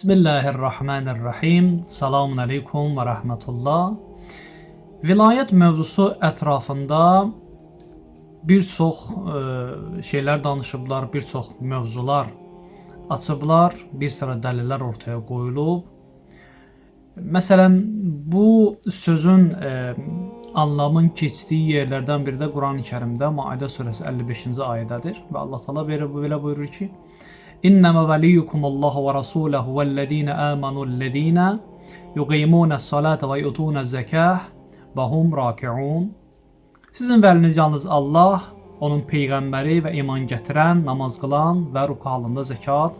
Bismillahirrahmanirrahim. Selamun aleyküm ve rahmetullah. Vilayət mövzusu ətrafında bir çox şeylər danışıblar, bir çox mövzular açıblar, bir sıra dəlillər ortaya qoyulub. Məsələn, bu sözün anlamın keçdiyi yerlərdən biri də Qurani-Kərimdə Maidə surəsi 55-ci ayədədir və Allah Teala belə buyurur ki: İnnəmə vəliyyukumullahu və rasuluhu vəllezine amanu'llezine yuqimunə's-salate və yutunəz-zekah və hum raki'un. Sizin vəliniz yalnız Allah, onun peyğəmbəri və iman gətirən, namaz qılan və ruku halında zəkat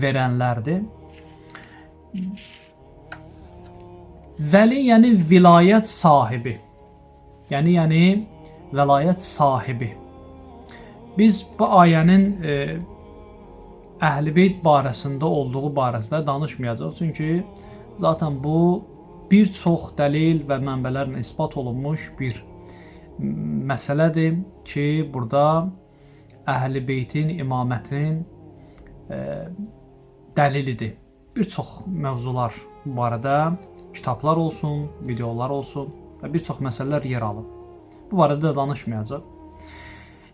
verənlərdir. Vəli yəni vilayət sahibi. Yəni vilayət sahibi. Biz bu ayənin Əhl-i Beyt barəsində olduğu barəsində danışmayacağıq. Çünki zaten bu bir çox dəlil və mənbələrlə isbat olunmuş bir məsələdir ki, burada Əhl-i Beytin imamətinin dəlilidir. Bir çox mövzular barədə kitablar olsun, videolar olsun və bir çox məsələlər yer alıb. Bu barədə də danışmayacaq.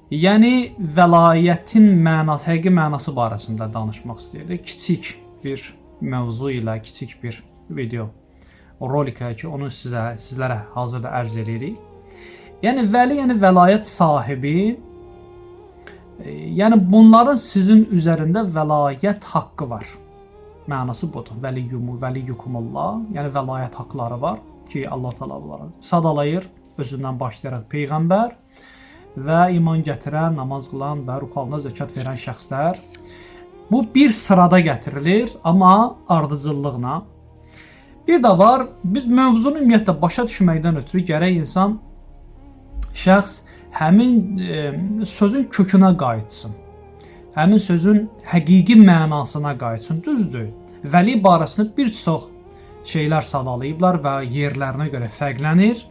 Yəni vəlayətin mənası, həqiqi mənası barəsində danışmaq istəyirdik. Kiçik bir mövzu ilə, kiçik bir video rolikə ki, onu sizlərə hazırda ərz edirik. Yəni vəli, yəni vəlayət sahibi, yəni bunların sizin üzərində vəlayət haqqı var. Mənası budur. Vəliyyukumullah, yəni vəlayət haqqları var ki, Allah Teala bunları sadalayır, özündən başlayaraq peyğəmbər və iman gətirən, namaz qılan və ruku halında zəkat verən şəxslər. Bu bir sırada gətirilir, amma ardıcıllıqla. Bir də var, biz mövzunu ümumiyyətlə başa düşməkdən ötürü gərək insan, şəxs həmin sözün kökünə qayıtsın. Həmin sözün həqiqi mənasına qayıtsın. Düzdür, vəli barəsində bir çox şeylər sadalayıblar və yerlərinə görə fərqlənir.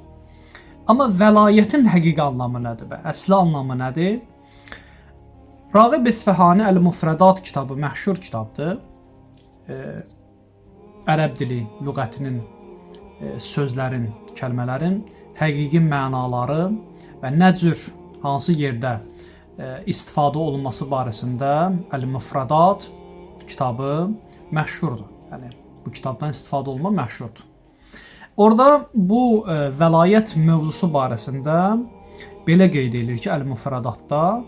Amma vəlayətin həqiqi anlamı nədir və əsli anlamı nədir? Rağib İsfahani Əl-Mufradat kitabı məşhur kitabdır. Ərəb dili lüğətinin, sözlərin, kəlmələrin həqiqi mənaları və nə cür, hansı yerdə istifadə olunması barəsində Əl-Mufradat kitabı məşhurdur. Yəni bu kitabdan istifadə olunma məşhurdur. Orada bu vəlayət mövzusu barəsində belə qeyd edilir ki, Əl-Mufradatda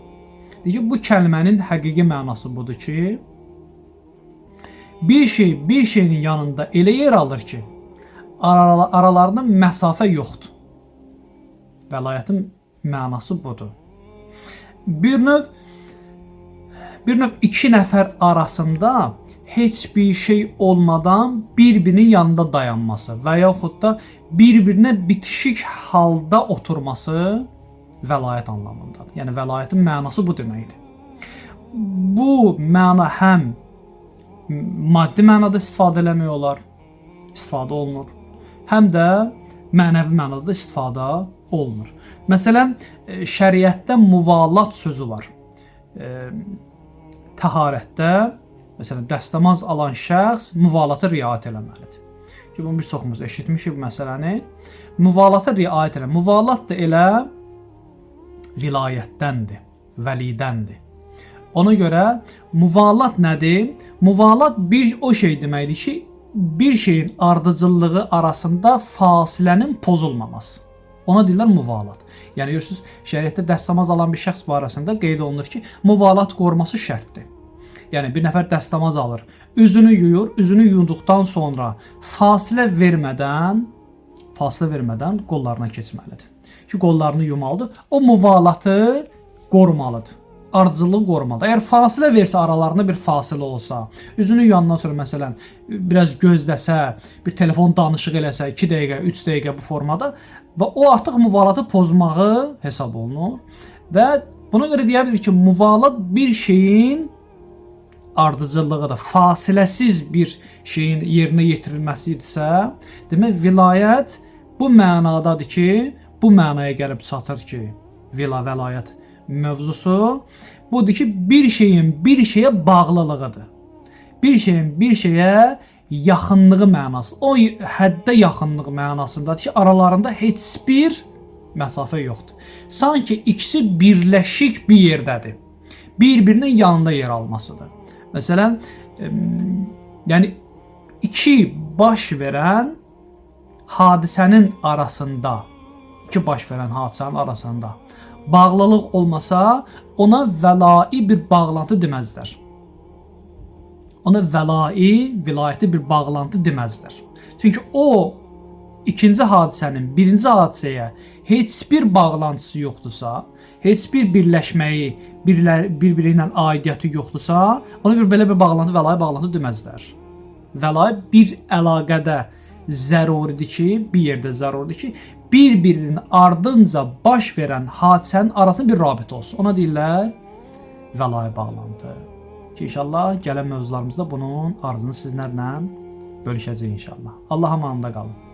deyir ki, bu kəlmənin həqiqi mənası budur ki, bir şeyin yanında elə yer alır ki, aralarında məsafə yoxdur. Vəlayətin mənası budur. Bir növ iki nəfər arasında heç bir şey olmadan bir-birinin yanında dayanması və yaxud da bir-birinə bitişik halda oturması vəlayət anlamındadır. Yəni vəlayətin mənası bu deməkdir. Bu məna həm maddi mənada istifadə eləmək olar, istifadə olunur, həm də mənəvi mənada istifadə olunur. Məsələn, şəriətdə muvalat sözü var. Təharətdə, məsələn, dəstəmaz alan şəxs müvalata riayət eləməlidir. Ki, bunu bir çoxumuz eşitmişik bu məsələni. Müvalata riayət eləməlidir. Müvalat da elə vilayətdəndir, vəlidəndir. Ona görə müvalat nədir? Müvalat o şey deməkdir ki, bir şeyin ardıcıllığı arasında fasilənin pozulmaması. Ona deyirlər müvalat. Yəni, görürsünüz, şəriətdə dəstəmaz alan bir şəxs barəsində qeyd olunur ki, müvalat qoruması şərtdir. Yəni, bir nəfər dəstəmaz alır, üzünü yuyur, üzünü yuyduqdan sonra fasilə vermədən qollarına keçməlidir. Ki, qollarını yumalıdır, o müvalatı qorumalıdır, ardıcılığı qorumalıdır. Əgər fasilə versə, aralarında bir fasilə olsa, üzünü yuyandan sonra məsələn, biraz gözləsə, bir telefon danışıq eləsə, 2 dəqiqə, 3 dəqiqə bu formada və o artıq müvalatı pozmağı hesab olunur və buna görə deyə bilir ki, müvalat bir şeyin ardıcıllığı da fasiləsiz bir şeyin yerinə yetirilməsidirsə, demək vilayət bu mənadadır ki, bu mənaya gəlib çatır ki, vəlayət mövzusu budur ki, bir şeyin bir şeyə bağlılığıdır. bir şeyin bir şeyə yaxınlığı mənası. O həddə yaxınlıq mənasındadır ki, aralarında heç bir məsafə yoxdur. Sanki ikisi birləşik bir yerdədir. Bir-birinin yanında yer almasıdır. Məsələn, yəni iki baş verən hadisənin arasında, iki baş verən hadisənin arasında bağlılıq olmasa, ona vəlai bir bağlantı deməzlər. Ona vəlai, vilayəti bir bağlantı deməzlər. Çünki o ikinci hadisənin birinci hadisəyə heç bir bağlantısı yoxdursa, heç bir birləşməyi, bir-biri ilə aidiyyəti yoxdursa, ona bir belə bir bağlantı, vəlai bağlantı deməzlər. Vəlai bir əlaqədə zəruridir ki, bir yerdə zəruridir ki, bir-birinin ardınca baş verən hadisənin arasında bir rabitə olsun. Ona deyirlər vəlai bağlantı. Ki, inşallah gələn mövzularımızda bunun ardını sizlərlə bölüşəcəyik inşallah. Allah amanında qalın.